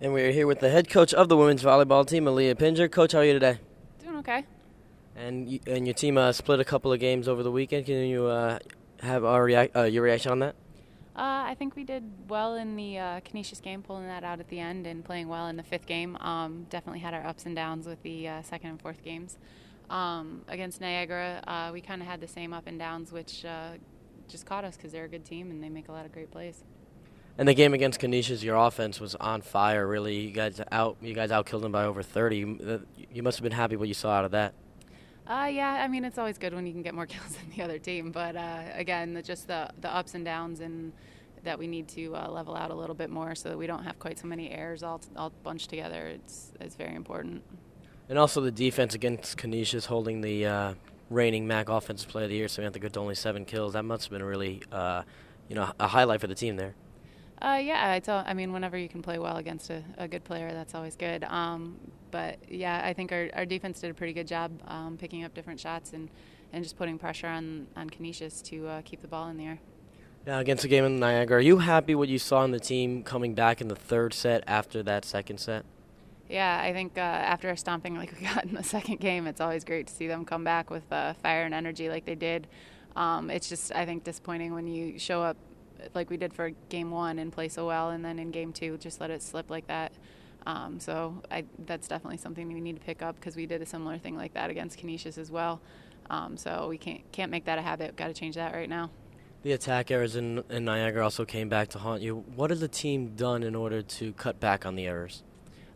And we're here with the head coach of the women's volleyball team, Alijia Pittenger. Coach, how are you today? Doing okay. And your team split a couple of games over the weekend. Can you have your reaction on that? I think we did well in the Canisius game, pulling that out at the end and playing well in the fifth game. Definitely had our ups and downs with the second and fourth games. Against Niagara, we kind of had the same up and downs, which just caught us because they're a good team and they make a lot of great plays. And the game against Canisius, your offense was on fire. Really, you guys outkilled them by over 30. You must have been happy what you saw out of that. Yeah, I mean, it's always good when you can get more kills than the other team. But again, just the ups and downs and that we need to level out a little bit more so that we don't have quite so many errors all bunched together. It's very important. And also the defense against Canisius, holding the reigning MAC Offensive Player of the Year, Samantha Good, to only 7 kills. That must have been really a highlight for the team there. Yeah, I mean, whenever you can play well against a good player, that's always good. But yeah, I think our defense did a pretty good job picking up different shots and just putting pressure on Canisius to keep the ball in the air. Now, against the game in Niagara, are you happy what you saw in the team coming back in the third set after that second set? Yeah, I think after a stomping like we got in the second game, it's always great to see them come back with fire and energy like they did. It's just, I think, disappointing when you show up like we did for game one and play so well, and then in game two just let it slip like that. So that's definitely something we need to pick up because we did a similar thing like that against Canisius as well. So we can't make that a habit. Got to change that right now. The attack errors in Niagara also came back to haunt you. What has the team done in order to cut back on the errors?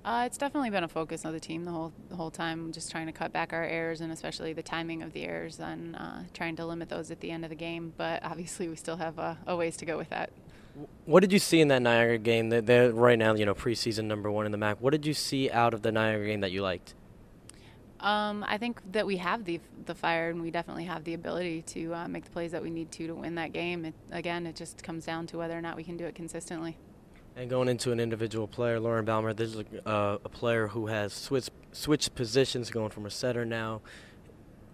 It's definitely been a focus of the team the whole time, just trying to cut back our errors and especially the timing of the errors and trying to limit those at the end of the game. But obviously we still have a ways to go with that. What did you see in that Niagara game? They're right now, preseason #1 in the MAC. What did you see out of the Niagara game that you liked? I think that we have the fire and we definitely have the ability to make the plays that we need to win that game. It just comes down to whether or not we can do it consistently. And going into an individual player, Lauren Balmert, this is a player who has switched positions, going from a setter now,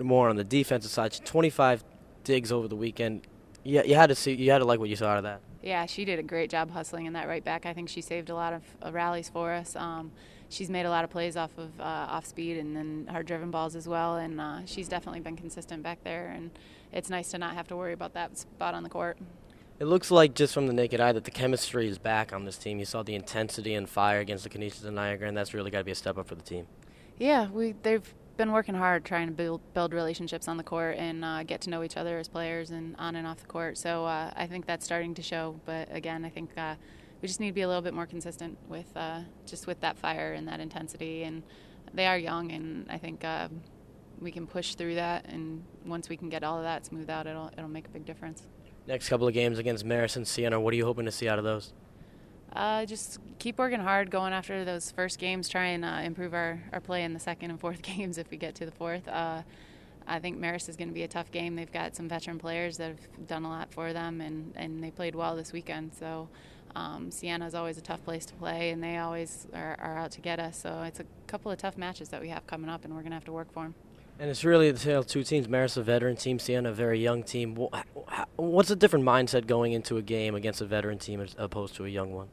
more on the defensive side. 25 digs over the weekend. Yeah, you had to like what you saw out of that. Yeah, she did a great job hustling in that right back. I think she saved a lot of rallies for us. She's made a lot of plays off of off speed and then hard driven balls as well, and she's definitely been consistent back there. And it's nice to not have to worry about that spot on the court. It looks like just from the naked eye that the chemistry is back on this team. You saw the intensity and fire against the Canisius and Niagara, and that's really got to be a step up for the team. Yeah, they've been working hard trying to build relationships on the court and get to know each other as players and on and off the court. So I think that's starting to show. But again, I think we just need to be a little bit more consistent with with that fire and that intensity. And they are young, and I think we can push through that. And once we can get all of that smoothed out, it'll make a big difference. Next couple of games against Marist and Siena, what are you hoping to see out of those? Just keep working hard, going after those first games, try and improve our play in the second and fourth games if we get to the fourth. I think Marist is going to be a tough game. They've got some veteran players that have done a lot for them, and they played well this weekend. So Siena is always a tough place to play, and they always are out to get us. So it's a couple of tough matches that we have coming up, and we're going to have to work for them. And it's really the tale of two teams. Marist, a veteran team, Siena, a very young team. What's a different mindset going into a game against a veteran team as opposed to a young one?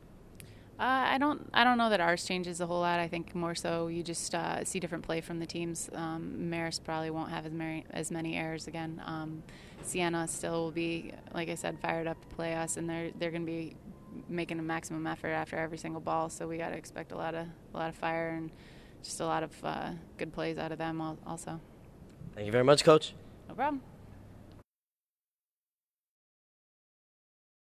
I don't know that ours changes a whole lot. I think more so you just see different play from the teams. Marist probably won't have as many errors again. Siena still will be, like I said, fired up to play us, and they're going to be making a maximum effort after every single ball. So we got to expect a lot of fire and just a lot of good plays out of them also. Thank you very much, Coach. No problem.